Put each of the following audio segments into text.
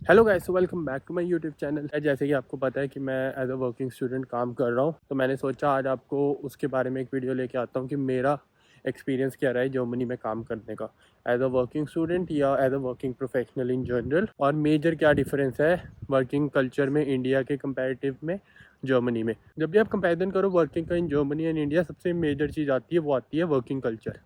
Hello guys, welcome back to my YouTube channel. जैसे कि आपको पता है कि मैं एज अ वर्किंग स्टूडेंट काम कर रहा हूँ, तो मैंने सोचा आज आपको उसके बारे में एक वीडियो लेके आता हूँ कि मेरा एक्सपीरियंस क्या रहा है जर्मनी में काम करने का एज अ वर्किंग स्टूडेंट या as a working professional in general, और मेजर क्या डिफरेंस है वर्किंग कल्चर में इंडिया के कंपैरेटिव में जर्मनी में। जब भी आप कंपैरिजन करो वर्किंग का इन जर्मनी एंड इंडिया, सबसे मेजर चीज़ आती है, वो आती है वर्किंग कल्चर।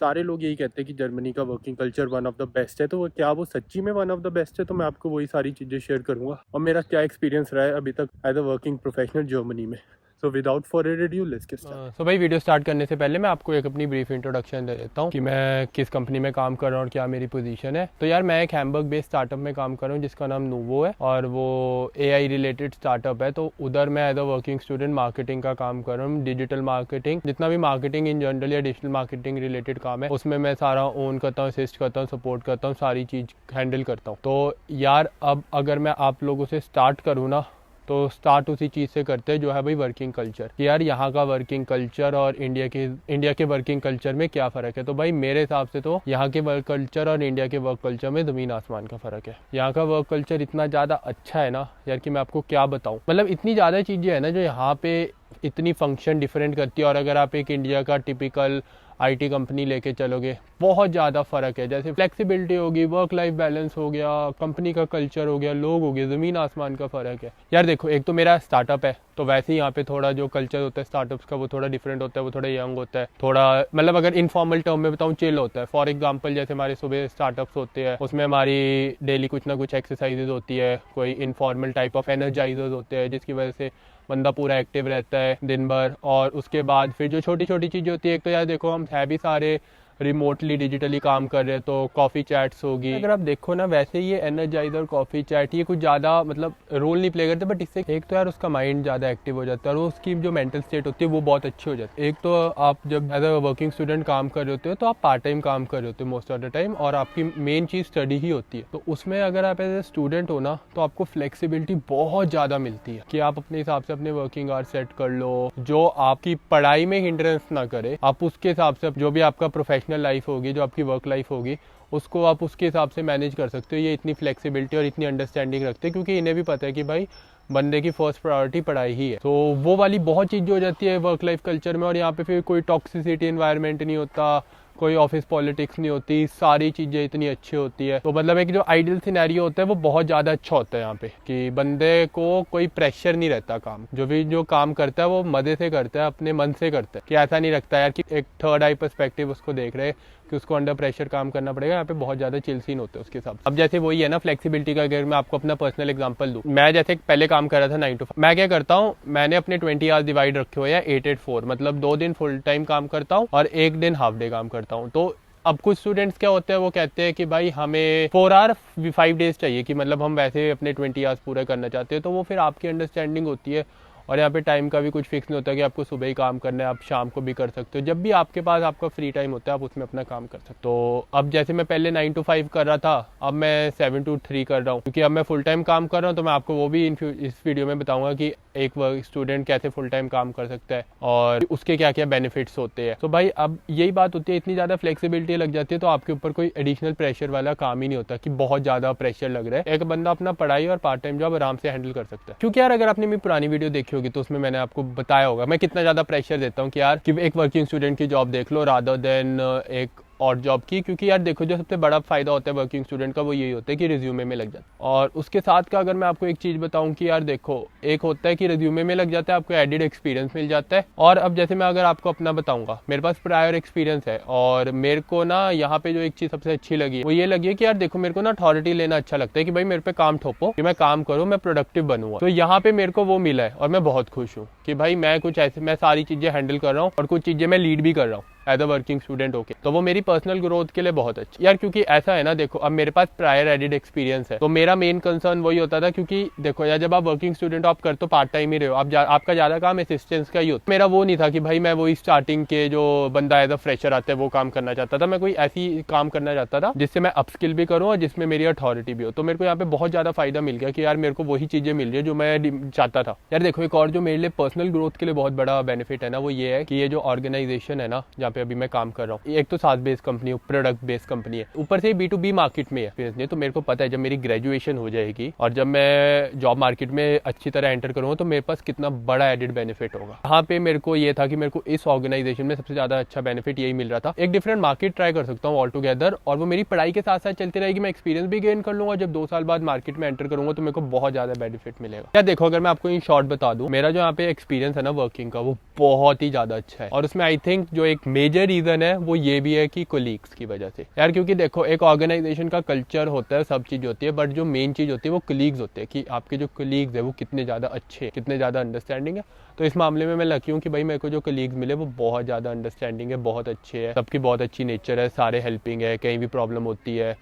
सारे लोग यही कहते हैं कि जर्मनी का working culture one of the best है, तो वो क्या वो सच्ची में वन ऑफ द बेस्ट है? तो मैं आपको वही सारी चीज़ें शेयर करूंगा और मेरा क्या एक्सपीरियंस रहा है अभी तक as a working professional Germany में। So without further ado let's get started. So भाई, वीडियो स्टार्ट करने से पहले मैं आपको एक अपनी ब्रीफ इंट्रोडक्शन दे देता हूँ कि मैं किस कंपनी में काम कर रहा हूँ और क्या मेरी पोजीशन है। तो यार, मैं एक हैम्बर्ग बेस्ड स्टार्टअप में काम कर रहा हूँ जिसका नाम नूवो है, और वो AI रिलेटेड स्टार्टअप है। तो उधर मैं as a working student marketing का काम कर रहा हूँ। डिजिटल मार्केटिंग, जितना भी मार्केटिंग इन जनरल या डिजिटल मार्केटिंग रिलेटेड काम है, उसमें मैं सारा ओन करता हूँ, असिस्ट करता हूँ, सपोर्ट करता हूँ, सारी चीज़ हैंडल करता हूँ। तो यार, अब अगर मैं आप लोगों से स्टार्ट करूँ ना, तो स्टार्ट उसी चीज़ से करते हैं जो है भाई वर्किंग कल्चर। कि यार, यहाँ का वर्किंग कल्चर और इंडिया के वर्किंग कल्चर में क्या फ़र्क है। तो भाई, मेरे हिसाब से तो यहाँ के वर्क कल्चर और इंडिया के वर्क कल्चर में ज़मीन आसमान का फ़र्क है। यहाँ का वर्क कल्चर इतना ज़्यादा अच्छा है ना यार कि मैं आपको क्या बताऊँ। मतलब इतनी ज़्यादा चीज़ें हैं ना जो यहाँ पे इतनी फंक्शन डिफरेंट करती है। और अगर आप एक इंडिया का टिपिकल IT कंपनी लेके चलोगे, बहुत ज़्यादा फ़र्क है। जैसे फ्लेक्सिबिलिटी होगी, वर्क लाइफ बैलेंस हो गया, कंपनी का कल्चर हो गया, लोग हो गए, ज़मीन आसमान का फ़र्क है। यार देखो, एक तो मेरा स्टार्टअप है, तो वैसे ही यहाँ पे थोड़ा जो कल्चर होता है स्टार्टअप्स का वो थोड़ा डिफरेंट होता है, वो थोड़ा यंग होता है, थोड़ा मतलब अगर इनफॉर्मल टर्म में बताऊँ, चिल होता है। फॉर एग्जांपल, जैसे हमारे सुबह स्टार्टअप्स होते हैं, उसमें हमारी डेली कुछ ना कुछ एक्सरसाइजेज होती है, कोई इनफॉर्मल टाइप ऑफ एनर्जाइजर्स होते हैं जिसकी वजह से बंदा पूरा एक्टिव रहता है दिन भर। और उसके बाद फिर जो छोटी छोटी चीज़ें होती है, एक तो यार देखो, हम है भी सारे रिमोटली डिजिटली काम कर रहे हैं, तो कॉफ़ी चैट्स होगी। अगर आप देखो ना, वैसे ये एनर्जाइजर, कॉफ़ी चैट, ये कुछ ज़्यादा मतलब रोल नहीं प्ले करते, बट इससे एक तो यार उसका माइंड ज़्यादा एक्टिव हो जाता है और उसकी जो मेंटल स्टेट होती है वो बहुत अच्छी हो जाती है। एक तो आप जब एज अ वर्किंग स्टूडेंट काम कर रहे होते हो, तो आप पार्ट टाइम काम कर रहे होते हो मोस्ट ऑफ द टाइम, और आपकी मेन चीज़ स्टडी ही होती है। तो उसमें अगर आप एज ए स्टूडेंट हो ना, तो आपको फ्लेक्सिबिलिटी बहुत ज़्यादा मिलती है कि आप अपने हिसाब से अपने वर्किंग आवर सेट कर लो, जो आपकी पढ़ाई में हिंड्रेंस ना करे। आप उसके हिसाब से जो भी आपका प्रोफेशनल लाइफ होगी, जो आपकी वर्क लाइफ होगी, उसको आप उसके हिसाब से मैनेज कर सकते हो। ये इतनी फ्लेक्सिबिलिटी और इतनी अंडरस्टैंडिंग रखते हैं क्योंकि इन्हें भी पता है कि भाई बंदे की फर्स्ट प्रायोरिटी पढ़ाई ही है। तो वो वाली बहुत चीज़ हो जाती है वर्क लाइफ कल्चर में। और यहाँ पे फिर कोई टॉक्सिसिटी इन्वायरमेंट नहीं होता, कोई ऑफिस पॉलिटिक्स नहीं होती, सारी चीज़ें इतनी अच्छी होती है। तो मतलब एक जो आइडियल सिनेरियो होता है वो बहुत ज़्यादा अच्छा होता है यहाँ पे, कि बंदे को कोई प्रेशर नहीं रहता। काम जो काम करता है वो मज़े से करता है, अपने मन से करता है, कि ऐसा नहीं रखता यार कि एक थर्ड आई पर्सपेक्टिव उसको देख रहे कि उसको अंडर प्रेशर काम करना पड़ेगा। यहाँ पे बहुत ज़्यादा चिल सीन होते हैं उसके साथ। अब जैसे वही है ना फ्लेक्सिबिलिटी का, अगर मैं आपको अपना पर्सनल एग्जांपल दूँ, मैं जैसे पहले काम कर रहा था 9 to 5। मैं क्या करता हूँ, मैंने अपने 20 आवर्स डिवाइड रखे हुए हैं 8-8-4, मतलब 2 दिन फुल टाइम काम करता हूँ और 1 दिन हाफ डे काम करता हूँ। तो अब कुछ स्टूडेंट्स क्या होते हैं, वो कहते हैं कि भाई हमें 4 आवर 5 डेज चाहिए, कि मतलब हम वैसे अपने 20 आवर्स पूरे करना चाहते हैं। तो वो फिर आपकी अंडरस्टैंडिंग होती है। और यहाँ पे टाइम का भी कुछ फिक्स नहीं होता कि आपको सुबह ही काम करना है, आप शाम को भी कर सकते हो, जब भी आपके पास आपका फ्री टाइम होता है आप उसमें अपना काम कर सकते हो। तो अब जैसे मैं पहले 9 to 5 कर रहा था, अब मैं 7 to 3 कर रहा हूँ, क्योंकि अब मैं फुल टाइम काम कर रहा हूँ। तो मैं आपको वो भी इस वीडियो में बताऊंगा कि एक स्टूडेंट कैसे फुल टाइम काम कर सकता है और उसके क्या क्या बेनिफिट्स होते हैं। तो भाई, अब यही बात होती है, इतनी ज़्यादा फ्लेक्सिबिलिटी लग जाती है तो आपके ऊपर कोई एडिशनल प्रेशर वाला काम ही नहीं होता कि बहुत ज़्यादा प्रेशर लग रहा है। एक बंदा अपना पढ़ाई और पार्ट टाइम जॉब आराम से हैंडल कर सकता है। क्योंकि यार, अगर आपने मेरी पुरानी वीडियो देखी होगी तो उसमें मैंने आपको बताया होगा मैं कितना ज़्यादा प्रेशर देता हूँ कि यार कि एक वर्किंग स्टूडेंट की जॉब देख लो रादर देन एक और जॉब की। क्योंकि यार देखो, जो सबसे बड़ा फायदा होता है वर्किंग स्टूडेंट का वो यही होता है कि रिज्यूमे में लग जाता है। और उसके साथ का अगर मैं आपको एक चीज़ बताऊं कि यार देखो, एक होता है कि रिज्यूमे में लग जाता है, आपको एडिड एक्सपीरियंस मिल जाता है। और अब जैसे मैं अगर आपको अपना बताऊंगा, मेरे पास प्रायर एक्सपीरियंस है और मेरे को ना यहाँ पे जो एक चीज़ सबसे अच्छी लगी वो ये लगी है कि यार देखो, मेरे को ना अथॉरिटी लेना अच्छा लगता है कि भाई मेरे पे काम थोपो, कि मैं काम करूँ, मैं प्रोडक्टिव बनूँ। तो यहाँ पे मेरे को वो मिला है और मैं बहुत खुश हूँ कि भाई मैं कुछ ऐसे मैं सारी चीज़ें हैंडल कर रहा हूँ और कुछ चीज़ें मैं लीड भी कर रहा हूँ एज अ वर्किंग स्टूडेंट होके। तो वो मेरी पर्सनल ग्रोथ के लिए बहुत अच्छी यार। क्योंकि ऐसा है ना, देखो, अब मेरे पास प्रायर एडिड एक्सपीरियंस है, तो मेरा मेन कंसर्न वही होता था। क्योंकि देखो यार, जब आप वर्किंग स्टूडेंट आप कर तो पार्ट टाइम ही रहे हो, आपका ज़्यादा काम असिस्टेंस का ही होता। मेरा वो नहीं था कि भाई मैं वही स्टार्टिंग के जो बंदा एज अ फ्रेशर आता है वो काम करना चाहता था। मैं कोई ऐसी काम करना चाहता था जिससे मैं अपस्किल भी करूँ और जिसमें मेरी अथॉरिटी भी हो। तो मेरे को यहाँ पे बहुत ज़्यादा फायदा मिल गया कि यार मेरे को वही चीज़ें मिल रही है जो मैं चाहता था। यार देखो, एक और जो मेरे लिए पर्सनल ग्रोथ के लिए बहुत बड़ा बेनिफिट है ना, वो ये है कि ये जो ऑर्गेनाइजेशन है ना, जहाँ पे अभी मैं काम कर रहा हूँ, एक तो सास बेस्ड कंपनी है, प्रोडक्ट बेस्ड कंपनी है, ऊपर से B2B मार्केट में है। तो मेरे को पता है जब मेरी ग्रेजुएशन हो जाएगी और जब मैं जॉब मार्केट में अच्छी तरह एंटर करूँगा तो मेरे पास कितना बड़ा एडेड बेनिफिट होगा। यहाँ पे मेरे को ये था कि मेरे को इस ऑर्गेनाइजेशन में सबसे ज्यादा अच्छा बेनिफिट यही मिल रहा था, एक डिफरेंट मार्केट ट्राई कर सकता हूँ ऑल टुगेदर, और वो मेरी पढ़ाई के साथ साथ चलती रहेगी, मैं एक्सपीरियंस भी गेन कर लूंगा। जब 2 साल बाद मार्केट में एंटर करूंगा तो मेरे को बहुत ज्यादा बेनिफिट मिलेगा। क्या देखो, अगर मैं आपको इन शॉर्ट बता दूं, मेरा जो यहाँ पे एक्सपीरियंस है ना वर्किंग का, वो बहुत ही ज्यादा अच्छा है। और उसमें आई थिंक जो एक मेजर रीजन है वो ये भी है कि कोलीग्स की वजह से यार, क्योंकि देखो एक ऑर्गेनाइजेशन का कल्चर होता है, सब चीज होती है, बट जो मेन चीज होती है वो कोलीग्स होते हैं, कि आपके जो कोलीग्स है वो कितने ज्यादा अच्छे, कितने ज्यादा अंडरस्टैंडिंग है। तो इस मामले में मैं लकी हूँ कि भाई मेरे को जो कलीग्स मिले वो बहुत ज़्यादा अंडरस्टैंडिंग है, बहुत अच्छे हैं, सबकी बहुत अच्छी नेचर है, सारे हेल्पिंग है, कहीं भी प्रॉब्लम होती है।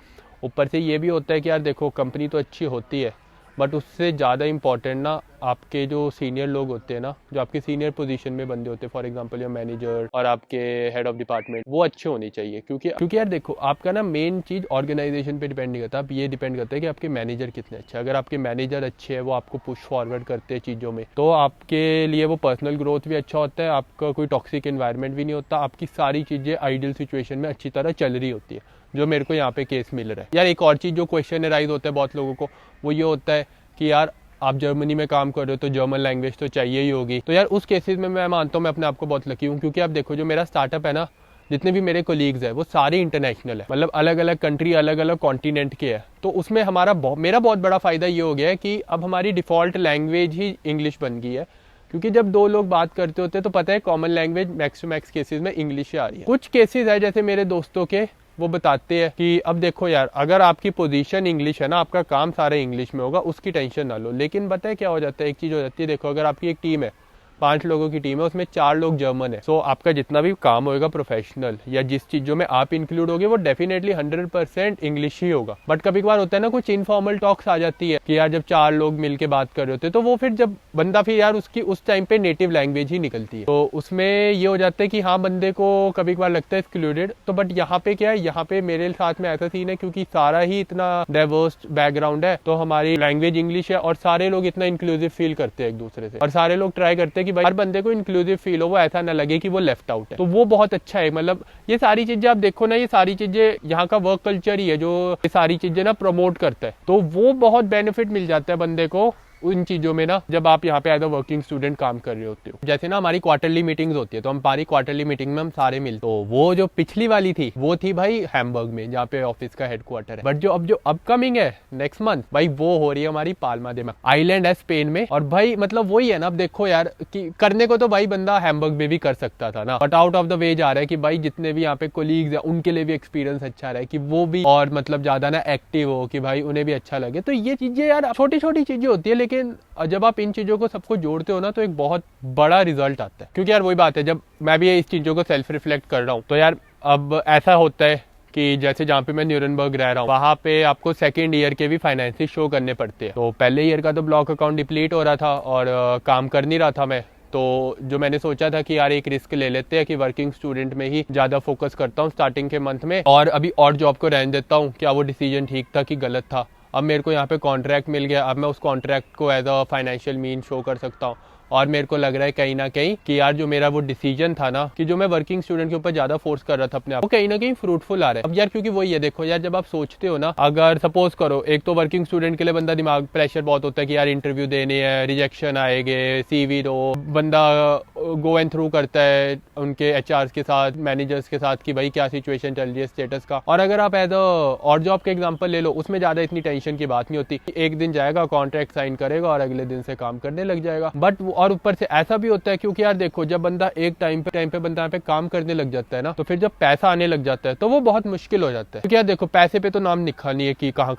ऊपर से ये भी होता है कि यार देखो कंपनी तो अच्छी होती है, बट उससे ज़्यादा इंपॉर्टेंट ना आपके जो सीनियर लोग होते हैं ना, जो आपके सीनियर पोजीशन में बंदे होते हैं, फॉर एग्जांपल या मैनेजर और आपके हेड ऑफ डिपार्टमेंट, वो अच्छे होने चाहिए। क्योंकि यार देखो आपका ना मेन चीज़ ऑर्गेनाइजेशन पे डिपेंड नहीं करता, आप ये डिपेंड करता है कि आपके मैनेजर कितने अच्छे हैं। अगर आपके मैनेजर अच्छे हैं, वो आपको पुश फॉरवर्ड करते हैं चीज़ों में, तो आपके लिए वो पर्सनल ग्रोथ भी अच्छा होता है, आपका कोई टॉक्सिक एनवायरनमेंट भी नहीं होता, आपकी सारी चीज़ें आइडियल सिचुएशन में अच्छी तरह चल रही होती है, जो मेरे को यहाँ पे केस मिल रहा है। यार एक और चीज़ जो क्वेश्चन राइज होता है बहुत लोगों को, वो ये होता है कि यार आप जर्मनी में काम कर रहे हो तो जर्मन लैंग्वेज तो चाहिए ही होगी। तो यार उस केसेस में मैं मानता हूँ मैं अपने आप को बहुत लकी हूँ, क्योंकि आप देखो जो मेरा स्टार्टअप है ना, जितने भी मेरे कोलीग्स है वो सारे इंटरनेशनल है, मतलब अलग अलग कंट्री, अलग अलग कॉन्टिनेंट के है। तो उसमें मेरा बहुत बड़ा फायदा ये हो गया है कि अब हमारी डिफॉल्ट लैंग्वेज ही इंग्लिश बन गई है, क्योंकि जब 2 लोग बात करते होते हैं तो पता है common language max to max cases में इंग्लिश ही आ रही है। कुछ केसेस है जैसे मेरे दोस्तों के, वो बताते हैं कि अब देखो यार अगर आपकी पोजीशन इंग्लिश है ना, आपका काम सारा इंग्लिश में होगा, उसकी टेंशन ना लो। लेकिन पता है क्या हो जाता है, एक चीज हो जाती है, देखो अगर आपकी एक टीम है, 5 लोगों की टीम है, उसमें 4 लोग जर्मन है, सो आपका जितना भी काम होगा प्रोफेशनल या जिस चीजों में आप इंक्लूड होगे वो डेफिनेटली 100% इंग्लिश ही होगा। बट कभी कभार होता है ना कुछ इनफॉर्मल टॉक्स आ जाती है कि यार जब 4 लोग मिलके बात कर रहे होते हैं, तो वो फिर जब बंदा फिर यार उसकी उस टाइम पे नेटिव लैंग्वेज ही निकलती है, तो उसमें ये हो जाता है कि हाँ बंदे को कभी कभार लगता है एक्सक्लूडेड। तो बट यहाँ पे क्या है, यहाँ पे मेरे साथ में ऐसा सीन है, क्योंकि सारा ही इतना डाइवर्स बैकग्राउंड है, तो हमारी लैंग्वेज इंग्लिश है और सारे लोग इतना इंक्लूसिव फील करते हैं एक दूसरे से, और सारे लोग ट्राई करते हैं कि भाई हर बंदे को इंक्लूसिव फील हो, वो ऐसा ना लगे कि वो लेफ्ट आउट है। तो वो बहुत अच्छा है। मतलब ये सारी चीजें आप देखो ना, ये सारी चीजें यहाँ का वर्क कल्चर ही है जो ये सारी चीजें ना प्रमोट करता है, तो वो बहुत बेनिफिट मिल जाता है बंदे को उन चीज़ों में ना, जब आप यहाँ पे एज अ वर्किंग स्टूडेंट काम कर रहे होते हो। जैसे ना हमारी क्वार्टरली मीटिंग्स होती है, तो हम हमारी क्वार्टरली मीटिंग में हम सारे मिलते, तो वो जो पिछली वाली थी वो थी भाई हैम्बर्ग में, जहाँ पे ऑफिस का हेडक्वार्टर है। बट जो अपकमिंग है नेक्स्ट मंथ भाई, वो हो रही है हमारी पाल्मा दे आइलैंड है स्पेन में। और भाई मतलब वही है ना, अब देखो यार कि करने को तो भाई बंदा हैम्बर्ग में भी कर सकता था ना, but out of the way जा रहा है कि भाई जितने भी यहाँ पे कोलीग्स है उनके लिए भी एक्सपीरियंस अच्छा रहा है, कि वो भी और मतलब ज्यादा ना एक्टिव हो, कि भाई उन्हें भी अच्छा लगे। तो ये चीजें यार छोटी छोटी चीजें होती है, लेकिन जब आप इन चीजों को सबको जोड़ते हो ना, तो एक बहुत बड़ा रिजल्ट आता है। क्योंकि यार वही बात है, जब मैं भी इस चीजों को सेल्फ रिफ्लेक्ट कर रहा हूँ, तो यार अब ऐसा होता है कि जैसे जहाँ पे मैं न्यूरनबर्ग रह रहा हूँ, वहाँ पे आपको सेकंड ईयर के भी फाइनेंसेस शो करने पड़ते हैं। तो पहले ईयर का तो ब्लॉक अकाउंट डिप्लीट हो रहा था और काम कर नहीं रहा था मैं, तो जो मैंने सोचा था कि यार एक रिस्क ले लेते हैं कि वर्किंग स्टूडेंट में ही ज्यादा फोकस करता हूँ स्टार्टिंग के मंथ में, और अभी और जॉब को रहने देता हूँ। क्या वो डिसीजन ठीक था कि गलत था? अब मेरे को यहाँ पे कॉन्ट्रैक्ट मिल गया, अब मैं उस कॉन्ट्रैक्ट को as a financial mean show कर सकता हूँ, और मेरे को लग रहा है कहीं ना कहीं कि यार जो मेरा वो डिसीजन था ना, कि जो मैं वर्किंग स्टूडेंट के ऊपर ज्यादा फोर्स कर रहा था अपने आप, वो कहीं ना कहीं फ्रूटफुल आ रहा है। अब यार क्योंकि वही है, देखो यार जब आप सोचते हो ना, अगर सपोज करो, एक तो वर्किंग स्टूडेंट के लिए बंदा दिमाग प्रेशर बहुत होता है कि यार इंटरव्यू देने हैं, रिजेक्शन आएंगे, CV दो, बंदा गो एंड थ्रू करता है उनके HR के साथ, मैनेजर्स के साथ कि भाई क्या सिचुएशन चल रही है स्टेटस का। और अगर आप एज अ और जॉब के एग्जाम्पल ले लो, उसमें ज्यादा इतनी टेंशन की बात नहीं होती, एक दिन जाएगा कॉन्ट्रैक्ट साइन करेगा और अगले दिन से काम करने लग जाएगा। बट और ऊपर से ऐसा भी होता है, क्योंकि यार देखो जब बंदा एक टाइम पे बंदा यहाँ पे काम करने लग जाता है ना, तो फिर जब पैसा आने लग जाता है तो वो बहुत मुश्किल हो जाता है। क्योंकि यार देखो पैसे पे तो नाम लिखा नहीं है कि कहाँ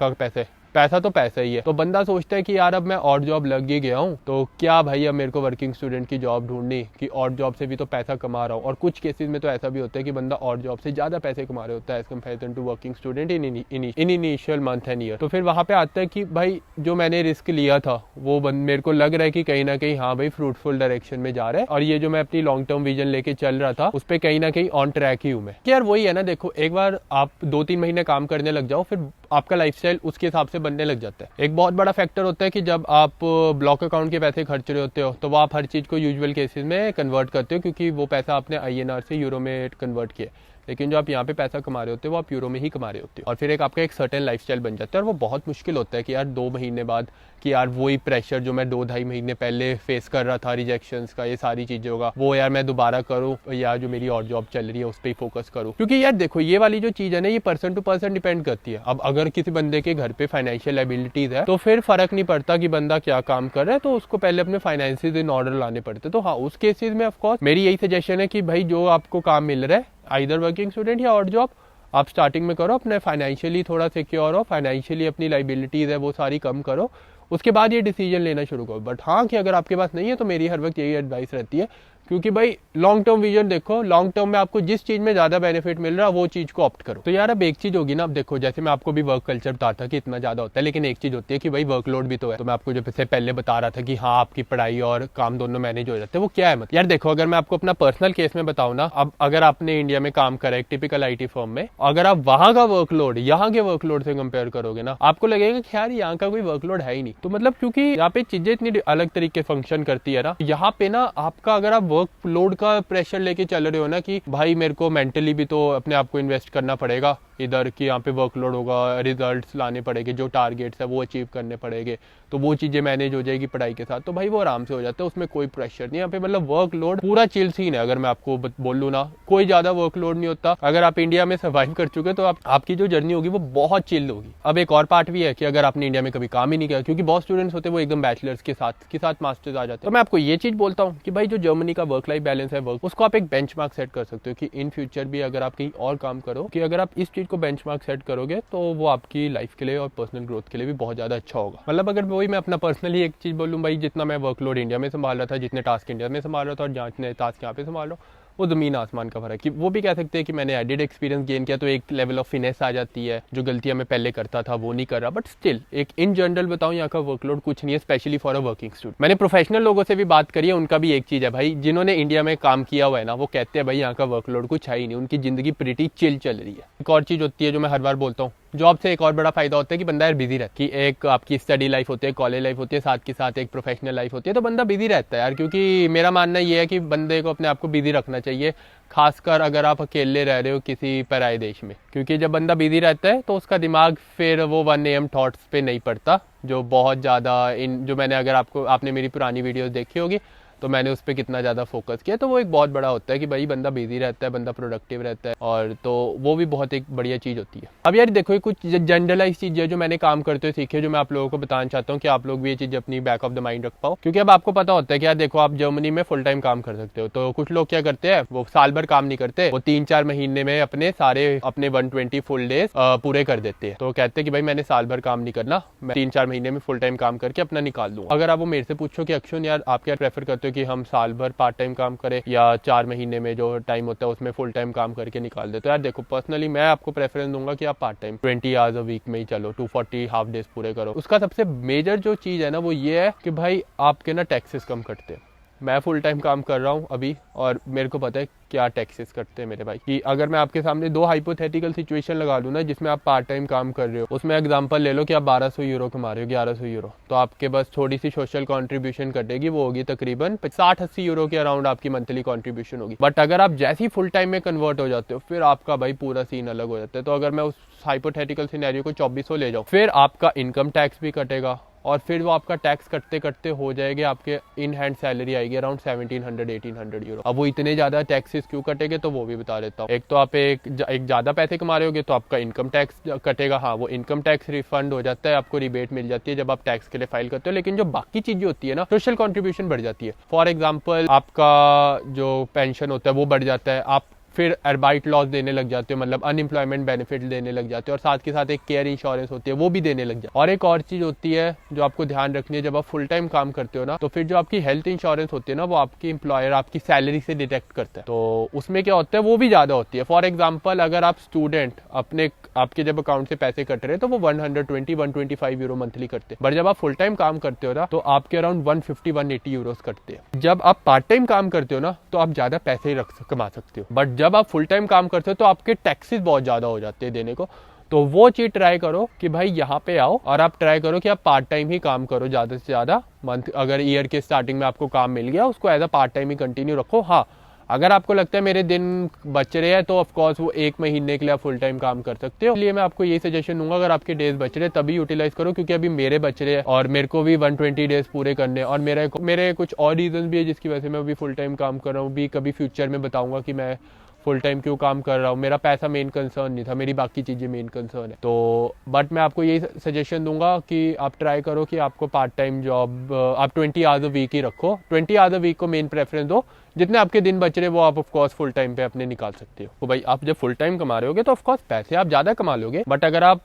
पैसा तो पैसा ही है। तो बंदा सोचता है कि यार अब मैं और जॉब लग ही गया हूँ, तो क्या भाई अब मेरे को वर्किंग स्टूडेंट की जॉब ढूंढनी, कि और जॉब से भी तो पैसा कमा रहा हूँ। और कुछ केसेस में तो ऐसा भी होता है कि बंदा और जॉब से ज्यादा पैसे कमा रहे होता है as comparison to working student in initial month and year. तो फिर वहां पे आता है कि भाई जो मैंने रिस्क लिया था वो मेरे को लग रहा है कि कहीं ना कहीं हाँ भाई फ्रूटफुल डायरेक्शन में जा रहा है, और ये जो मैं अपनी लॉन्ग टर्म विजन लेके चल रहा था उस पर कहीं ना कहीं ऑन ट्रैक ही हूँ मैं। यार वही है ना, देखो एक बार आप 2-3 महीने काम करने लग जाओ, फिर आपका लाइफस्टाइल उसके हिसाब से बनने लग जाता है। एक बहुत बड़ा फैक्टर होता है कि जब आप ब्लॉक अकाउंट के पैसे खर्च रहे होते हो तो वो आप हर चीज़ को यूजुअल केसेस में कन्वर्ट करते हो, क्योंकि वो पैसा आपने INR से यूरो में कन्वर्ट किया। लेकिन जो आप यहाँ पे पैसा कमा रहे होते हो वो आप यूरो में ही कमा रहे होते हो, और फिर एक आपका एक सर्टेन लाइफस्टाइल बन जाता है। और वो बहुत मुश्किल होता है कि यार 2 महीने बाद कि यार वही प्रेशर जो मैं 2-2.5 महीने पहले फेस कर रहा था, रिजेक्शंस का, ये सारी चीज़ें होगा, वो यार मैं दोबारा करूँ या जो मेरी और जॉब चल रही है उस पर ही फोकस करूँ। क्योंकि यार देखो ये वाली जो चीज़ है ना, ये पर्सन टू पर्सन डिपेंड करती है। अब अगर किसी बंदे के घर पे फाइनेंशियल एबिलिटीज़ है तो फिर फर्क नहीं पड़ता कि बंदा क्या काम कर रहा है, तो उसको पहले अपने फाइनेंसेस इन ऑर्डर लाने पड़ते। तो हाँ, उस केसेस में ऑफकोर्स मेरी यही सजेशन है कि भाई जो आपको काम मिल रहा है, आइदर वर्किंग स्टूडेंट या और जॉब, आप स्टार्टिंग में करो, अपने फाइनेंशियली थोड़ा सिक्योर हो, फाइनेंशियली अपनी लाइबिलिटीज़ है वो सारी कम करो, उसके बाद ये डिसीजन लेना शुरू करो। बट हाँ कि अगर आपके पास नहीं है तो मेरी हर वक्त यही एडवाइस रहती है, क्योंकि भाई लॉन्ग टर्म विजन देखो, लॉन्ग टर्म में आपको जिस चीज़ में ज़्यादा बेनिफिट मिल रहा है वो चीज़ को ऑप्ट करो। तो यार अब एक चीज़ होगी ना, अब देखो जैसे मैं आपको भी वर्क कल्चर बताता था कि इतना ज़्यादा होता है, लेकिन एक चीज़ होती है कि भाई वर्कलोड भी तो है। तो मैं आपको जो पहले बता रहा था कि हाँ आपकी पढ़ाई और काम दोनों मैनेज हो जाते हैं, वो क्या है मतलब यार देखो, अगर मैं आपको अपना पर्सनल केस में बताऊँ ना, अब अगर आपने इंडिया में काम करा एक टिपिकल IT फर्म में, अगर आप वहाँ का वर्कलोड यहाँ के वर्कलोड से कंपेयर करोगे ना, आपको लगेगा कि यार यहाँ का कोई वर्कलोड है ही नहीं। तो मतलब क्योंकि यहाँ पे चीजें इतनी अलग तरीके फंक्शन करती है ना, यहाँ पे ना आपका अगर आप वर्कलोड का प्रेशर लेके चल रहे हो ना कि भाई मेरे को मेंटली भी तो अपने आप को इन्वेस्ट करना पड़ेगा इधर, कि यहाँ पे वर्कलोड होगा, रिजल्ट्स लाने पड़ेंगे, जो टारगेट्स है वो अचीव करने पड़ेंगे, तो वो चीज़ें मैनेज हो जाएगी पढ़ाई के साथ, तो भाई वो आराम से हो जाता है, उसमें कोई प्रेशर नहीं। यहाँ पे मतलब वर्कलोड पूरा चिल सीन है। अगर मैं आपको बोलूँ ना, कोई ज़्यादा वर्कलोड नहीं होता। अगर आप इंडिया में सर्वाइव कर चुके तो आपकी जो जर्नी होगी वो बहुत चिल होगी। अब एक और पार्ट भी है कि अगर आपने इंडिया में कभी काम ही नहीं किया, क्योंकि बहुत स्टूडेंट्स होते हैं वो एकदम बैचलर्स के साथ मास्टर्स आ जाते हैं, तो मैं आपको ये चीज़ बोलता हूँ कि भाई जो जर्मनी का वर्क लाइफ बैलेंस है, उसको आप एक बेंचमार्क सेट कर सकते हो कि इन फ्यूचर भी अगर आप कहीं और काम करो, कि अगर आप इस चीज़ को बेंचमार्क सेट करोगे तो वो आपकी लाइफ के लिए और पर्सनल ग्रोथ के लिए भी बहुत ज़्यादा अच्छा होगा। मतलब अगर वही मैं अपना पर्सनली एक चीज़ बोलूँ भाई, जितना मैं वर्कलोड इंडिया में संभाल रहा था, जितने टास्क इंडिया में संभाल रहा था और जितने टास्क यहाँ पे संभाल रहा हूँ, वो ज़मीन आसमान का फर्क है। कि वो भी कह सकते हैं कि मैंने एडिड एक्सपीरियंस गेन किया, तो एक लेवल ऑफ फिनेस आ जाती है, जो गलतियां मैं पहले करता था वो नहीं कर रहा। बट स्टिल एक इन जनरल बताऊं, यहाँ का वर्कलोड कुछ नहीं है, specially for a working student. मैंने प्रोफेशनल लोगों से भी बात करी है, उनका भी एक चीज़ है भाई, जिन्होंने इंडिया में काम किया हुआ है ना, वो कहते हैं भाई यहाँ का वर्कलोड कुछ है ही नहीं, उनकी ज़िंदगी प्रीटी चिल चल रही है। एक और चीज़ होती है जो मैं हर बार बोलता हूँ, जॉब से एक और बड़ा फायदा होता है कि बंदा यार बिजी रहता है, कि एक आपकी स्टडी लाइफ होती है, कॉलेज लाइफ होती है, साथ के साथ एक प्रोफेशनल लाइफ होती है, तो बंदा बिजी रहता है यार। क्योंकि मेरा मानना ये है कि बंदे को अपने आप को बिजी रखना चाहिए, खासकर अगर आप अकेले रह रहे हो किसी पराये देश में, क्योंकि जब बंदा बिजी रहता है तो उसका दिमाग फिर वो 1 AM थॉट्स पे नहीं पड़ता, जो बहुत ज़्यादा जो मैंने, अगर आपने मेरी पुरानी वीडियोस देखी होगी तो मैंने उस पर कितना ज़्यादा फोकस किया, तो वो एक बहुत बड़ा होता है कि भाई बंदा बिजी रहता है, बंदा प्रोडक्टिव रहता है, और तो वो भी बहुत एक बढ़िया चीज़ होती है। अब यार देखो, कुछ जनरलाइज चीज़ है जो मैंने काम करते हुए सीखी है, जो मैं आप लोगों को बताना चाहता हूँ कि आप लोग भी ये चीज़ अपनी बैक ऑफ द माइंड रख पाओ। क्योंकि अब आपको पता होता है कि यार देखो, आप जर्मनी में फुल टाइम काम कर सकते हो, तो कुछ लोग क्या करते हैं, वो साल भर काम नहीं करते, वो 3-4 महीने में अपने 120 फुल डेज पूरे कर देते हैं। तो कहते हैं कि भाई मैंने साल भर काम नहीं करना, मैं 3-4 महीने में फुल टाइम काम करके अपना निकाल लूंगा। अगर आप वो मेरे से पूछो कि अक्षुन यार आप क्या प्रेफर करते हो कि हम साल भर पार्ट टाइम काम करें या 4 महीने में जो टाइम होता है उसमें फुल टाइम काम करके निकाल दे, तो यार देखो पर्सनली मैं आपको प्रेफरेंस दूंगा कि आप part time 20 hours a week में ही चलो, 240 हाफ डेज पूरे करो। उसका सबसे मेजर जो चीज़ है ना वो ये है कि भाई आपके ना टैक्सेस कम कटते हैं। मैं फुल टाइम काम कर रहा हूँ अभी, और मेरे को पता है क्या टैक्सेस कटते हैं मेरे भाई। कि अगर मैं आपके सामने 2 हाइपोथेटिकल सिचुएशन लगा दूँ ना, जिसमें आप पार्ट टाइम काम कर रहे हो, उसमें एग्जांपल ले लो कि आप 1200 यूरो कमा रहे हो, 1100 यूरो, तो आपके बस थोड़ी सी सोशल कंट्रीब्यूशन कटेगी, वो होगी तकरीबन 60-80 यूरो के अराउंड आपकी मंथली कंट्रीब्यूशन होगी। बट अगर आप जैसे ही फुल टाइम में कन्वर्ट हो जाते हो, फिर आपका भाई पूरा सीन अलग हो जाता है। तो अगर मैं उस हाइपोथेटिकल सिनेरियो को 2400 ले जाऊँ, फिर आपका इनकम टैक्स भी कटेगा, और फिर वो आपका टैक्स कटते कटते हो जाएगा, आपके इन हैंड सैलरी आएगी अराउंड 1700-1800 यूरो। अब वो इतने ज़्यादा टैक्सेस क्यों कटेंगे, तो वो भी बता देता हूँ। एक तो आप एक ज़्यादा पैसे कमा रहे होगे तो आपका इनकम टैक्स कटेगा। हाँ, वो इनकम टैक्स रिफंड हो जाता है, आपको रिबेट मिल जाती है जब आप टैक्स के लिए फाइल करते हो। लेकिन जो बाकी चीज़ें होती है ना, सोशल कॉन्ट्रीब्यूशन बढ़ जाती है। फॉर एग्जाम्पल आपका जो पेंशन होता है वो बढ़ जाता है, आप फिर अर्बाइट लॉस देने लग जाते हो, मतलब अनएम्प्लॉयमेंट बेनिफिट देने लग जाते हो, और साथ के साथ एक केयर इंश्योरेंस होती है वो भी देने लग जाते हैं। और एक और चीज़ होती है जो आपको ध्यान रखनी है, जब आप फुल टाइम काम करते हो ना, तो फिर जो आपकी हेल्थ इंश्योरेंस होती है ना, वो आपकी एम्प्लॉयर आपकी सैलरी से डिडक्ट करता है, तो उसमें क्या होता है वो भी ज़्यादा होती है। फॉर एग्जाम्पल अगर आप स्टूडेंट आपके जब अकाउंट से पैसे कट रहे हैं तो वो 120-125 यूरो मंथली करते हैं, बट जब आप फुल टाइम काम करते हो ना तो आपके अराउंड 150-180 यूरोस कटते हैं। जब आप पार्ट टाइम काम करते हो ना तो आप ज़्यादा पैसे कमा सकते हो, बट जब आप फुल टाइम काम करते हो तो आपके टैक्सेस बहुत ज़्यादा हो जाते हैं देने को, तो वो चीज़ ट्राई करो कि भाई यहाँ पे आओ और आप ट्राई करो कि आप पार्ट टाइम ही काम करो ज़्यादा से ज़्यादा। मंथ अगर ईयर के स्टार्टिंग में आपको काम मिल गया उसको एज अ पार्ट टाइम ही कंटिन्यू रखो। हाँ, अगर आपको लगता है मेरे दिन बच रहे हैं तो ऑफ कोर्स वो 1 महीने के लिए आप फुल टाइम काम कर सकते हो। इसलिए मैं आपको यही सजेशन दूंगा, अगर आपके डेज बच रहे हैं तभी यूटिलाइज करो, क्योंकि अभी मेरे बच रहे हैं और मेरे को भी 120 डेज पूरे करने हैं और मेरे कुछ और रीजन भी है जिसकी वजह से मैं अभी फुल टाइम काम कर रहा हूँ। भी कभी फ्यूचर में बताऊंगा कि मैं फुल टाइम क्यों काम कर रहा हूँ। मेरा पैसा मेन कंसर्न नहीं था, मेरी बाकी चीज़ें मेन कंसर्न है। तो बट मैं आपको यही सजेशन दूंगा कि आप ट्राई करो कि आपको पार्ट टाइम जॉब आप 20 आवर्स अ वीक ही रखो। 20 आवर्स अ वीक को मेन प्रेफरेंस दो। जितने आपके दिन बच रहे वो आप ऑफ कोर्स फुल टाइम पे अपने निकाल सकते हो। तो भाई आप जब फुल टाइम कमा रहे होगे तो ऑफ कोर्स पैसे आप ज़्यादा कमा लोगे, बट अगर आप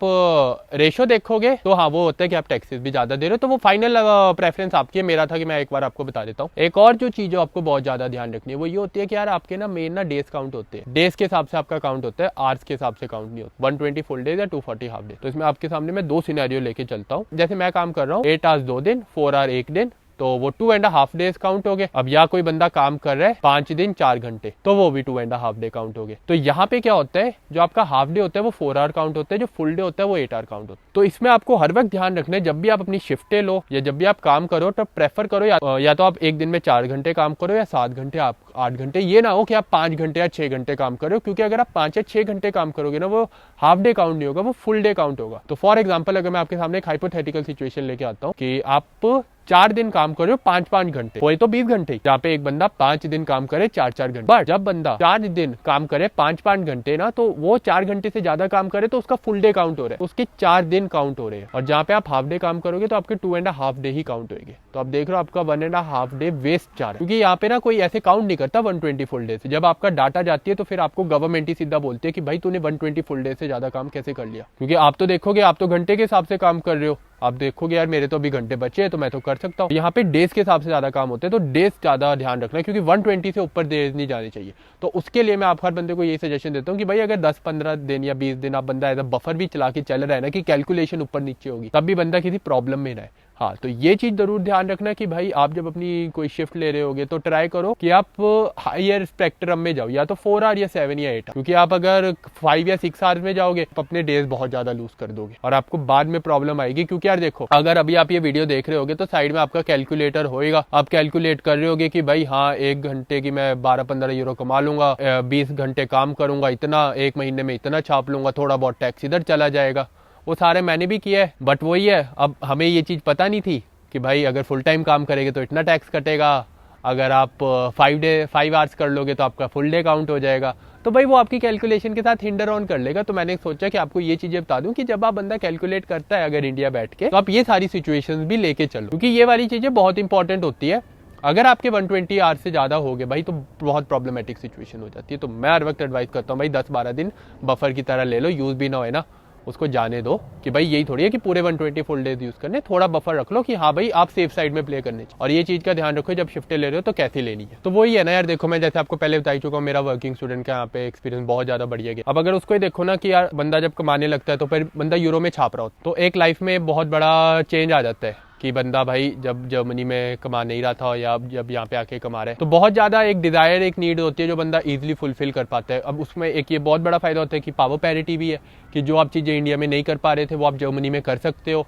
रेशो देखोगे तो हाँ वो होता है कि आप टैक्सेस भी ज़्यादा दे रहे हो। तो वो फाइनल प्रेफरेंस आपकी है। मेरा था कि मैं एक बार आपको बता देता हूँ। एक और जो चीज़ आपको बहुत ज़्यादा ध्यान रखनी है वो ये होती है कि यार आपके ना मेन ना डेज काउंट होते हैं। डेज के हिसाब से आपका काउंट होता है, आवर्स के हिसाब से काउंट नहीं होता। 120 फुल डेज या 240 हाफ डे। तो इसमें आपके सामने मैं 2 सिनेरियो लेके चलता हूँ। जैसे मैं काम कर रहा हूँ 8 आवर्स 2 दिन, 4 आवर 1 दिन, तो वो 2.5 डेज काउंट हो गए। अब या कोई बंदा काम कर रहा है 5 दिन 4 घंटे, तो वो भी 2.5 डे काउंट हो गए। तो यहाँ पे क्या होता है, जो आपका हाफ डे होता है वो 4 आवर काउंट होता है, जो फुल डे होता है वो 8 आवर काउंट होता है। तो इसमें आपको हर वक्त ध्यान रखना है, जब भी आप अपनी शिफ्टें लो या जब भी आप काम करो तो प्रेफर करो या तो आप एक दिन में 4 घंटे काम करो या 7 घंटे, आप 8 घंटे। ये ना हो कि आप 5 घंटे या 6 घंटे काम करो, क्योंकि अगर आप 5 या 6 घंटे काम करोगे ना वो हाफ डे काउंट नहीं होगा, वो फुल डे काउंट होगा। तो फॉर एग्जाम्पल अगर मैं आपके सामने एक हाइपोथेटिकल सिचुएशन लेके आता हूँ कि आप 4 दिन काम करो 5-5 घंटे, वही तो 20 घंटे, जहाँ पे एक बंदा 5 दिन काम करे 4-4 घंटे। बट जब बंदा 4 दिन काम करे 5-5 घंटे ना, तो वो 4 घंटे से ज्यादा काम करे तो उसका फुल डे काउंट हो रहा है, उसके 4 दिन काउंट हो रहे हैं। और जहाँ पे आप हाफ डे काम करोगे तो आपके 2.5 डे ही काउंट होंगे। तो आप देख रहे हो आपका 1.5 डे वेस्ट जा रहा है, क्योंकि यहाँ पे ना कोई ऐसे काउंट नहीं करता 120 फुल डे से। जब आपका डाटा जाती है तो फिर आपको गवर्नमेंट ही सीधा बोलती है कि भाई तूने 120 फुल डे से ज्यादा काम कैसे कर लिया, क्योंकि आप तो देखोगे आप तो घंटे के हिसाब से काम कर रहे हो। आप देखोगे यार मेरे तो अभी घंटे बचे हैं तो मैं तो कर सकता हूँ। यहाँ पे डेज के हिसाब से ज्यादा काम होते हैं, तो डेज ज्यादा ध्यान रखना है, क्योंकि 120 से ऊपर डेज नहीं जाने चाहिए। तो उसके लिए मैं आप हर बंदे को यही सजेशन देता हूँ कि भाई अगर 10-15 दिन या 20 दिन आप बंदा एज अ बफर भी चला के चल रहा है ना, कि कैलकुलेशन ऊपर नीचे होगी, तब भी बंदा किसी प्रॉब्लम में ना है। हाँ, तो ये चीज जरूर ध्यान रखना कि भाई आप जब अपनी कोई शिफ्ट ले रहे होगे तो ट्राई करो कि आप हायर स्पेक्ट्रम में जाओ, या तो 4 आवर या 7 या 8, क्योंकि आप अगर 5 या 6 आवर्स में जाओगे तो अपने डेज बहुत ज्यादा लूज कर दोगे और आपको बाद में प्रॉब्लम आएगी। क्योंकि यार देखो, अगर अभी आप ये वीडियो देख रहे होगे तो साइड में आपका कैलकुलेटर होएगा, आप कैलकुलेट कर रहे होगे कि भाई हाँ 1 घंटे की मैं 12-15 यूरो कमा लूंगा, 20 घंटे काम करूंगा इतना, 1 महीने में इतना छाप लूंगा, थोड़ा बहुत टैक्स इधर चला जाएगा। वो सारे मैंने भी किया है, बट वही है, अब हमें ये चीज़ पता नहीं थी कि भाई अगर फुल टाइम काम करेंगे तो इतना टैक्स कटेगा, अगर आप 5 आवर्स कर लोगे तो आपका फुल डे काउंट हो जाएगा। तो भाई वो आपकी कैलकुलेशन के साथ हिंडर ऑन कर लेगा। तो मैंने सोचा कि आपको ये चीज़ें बता दूं कि जब आप बंदा कैलकुलेट करता है अगर इंडिया बैठ के, तो आप ये सारी सिचुएशंस भी लेके चलो, क्योंकि ये वाली चीज़ें बहुत इंपॉर्टेंट होती है। अगर आपके 120 आवर्स से ज़्यादा हो गए भाई तो बहुत प्रॉब्लमेटिक सिचुएशन हो जाती है। तो मैं हर वक्त एडवाइस करता हूँ भाई 10-12 दिन बफर की तरह ले लो, यूज़ भी ना हो ना उसको जाने दो कि भाई यही थोड़ी है कि पूरे 120 फुल डेज यूज करने, थोड़ा बफर रख लो कि हाँ भाई आप सेफ साइड में प्ले करने। और ये चीज का ध्यान रखो जब शिफ्टें ले रहे हो तो कैसे लेनी है। तो वही है ना यार, देखो मैं जैसे आपको पहले बता ही चुका हूँ, मेरा वर्किंग स्टूडेंट का यहाँ पे एक्सपीरियंस बहुत ज्यादा बढ़िया गया। अब अगर उसको ही देखो ना कि यार बंदा जब कमाने लगता है तो फिर बंदा यूरो में छाप रहा हो, तो एक लाइफ में बहुत बड़ा चेंज आ जाता है कि बंदा भाई जब जर्मनी में कमा नहीं रहा था या जब यहाँ पे आके कमा रहे हैं, तो बहुत ज़्यादा एक डिज़ायर, एक नीड होती है जो बंदा इजीली फुलफिल कर पाता है। अब उसमें एक ये बहुत बड़ा फायदा होता है कि पावर पैरिटी भी है, कि जो आप चीज़ें इंडिया में नहीं कर पा रहे थे वो आप जर्मनी में कर सकते हो।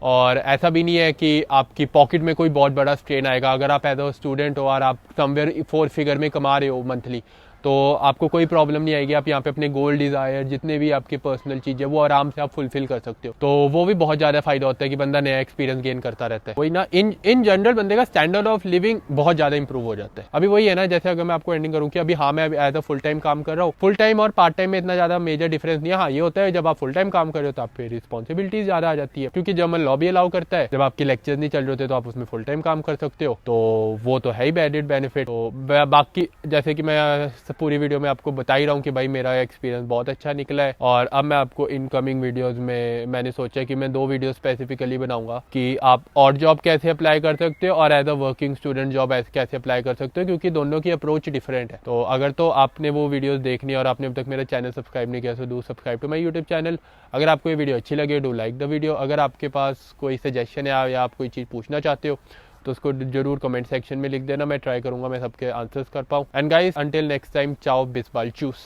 और ऐसा भी नहीं है कि आपकी पॉकेट में कोई बहुत बड़ा स्ट्रेन आएगा। अगर आप एज अ स्टूडेंट हो और आप समवेयर 4 फिगर में कमा रहे हो मंथली, तो आपको कोई प्रॉब्लम नहीं आएगी। आप यहाँ पे अपने गोल डिज़ायर जितने भी आपके पर्सनल चीज़ें वो आराम से आप फुलफिल कर सकते हो। तो वो भी बहुत ज़्यादा फायदा होता है कि बंदा नया एक्सपीरियंस गेन करता रहता है। वही ना, इन जनरल बंदे का स्टैंडर्ड ऑफ लिविंग बहुत ज़्यादा इंप्रूव हो जाता है। अभी वही है ना, जैसे अगर मैं आपको एंडिंग करूँ कि अभी हाँ मैं एज अ फुल टाइम काम कर रहा हूँ, फुल टाइम और पार्ट टाइम में इतना ज़्यादा मेजर डिफरेंस नहीं है। हाँ ये होता है जब आप फुल टाइम काम कर रहे हो तो आप पे रिस्पॉन्सिबिलिटीज ज़्यादा आ जाती है, क्योंकि जर्मन लॉ भी अलाउ करता है जब आपके लेक्चर नहीं चल रहे होते तो आप उसमें फुल टाइम काम कर सकते हो। तो वो तो है ही एडेड बेनिफिट। तो बाकी जैसे कि मैं पूरी वीडियो में आपको बता ही रहा हूँ कि भाई मेरा एक्सपीरियंस बहुत अच्छा निकला है। और अब मैं आपको इनकमिंग वीडियोस में मैंने सोचा कि मैं 2 वीडियो स्पेसिफिकली बनाऊंगा कि आप और जॉब कैसे अप्लाई कर सकते हो और as a working student job कैसे अप्लाई कर सकते हो, क्योंकि दोनों की अप्रोच डिफरेंट है। तो अगर तो आपने वो वीडियोस देखनी है और आपने अब तक मेरा चैनल सब्सक्राइब नहीं किया तो do subscribe to my YouTube channel. अगर आपको ये वीडियो अच्छी लगे डू लाइक द वीडियो। अगर आपके पास कोई सजेशन है या आप कोई चीज़ पूछना चाहते हो तो उसको जरूर कमेंट सेक्शन में लिख देना, मैं ट्राई करूंगा मैं सबके आंसर्स कर पाऊँ। And guys until next time, चाओ बिस्बाल चूस।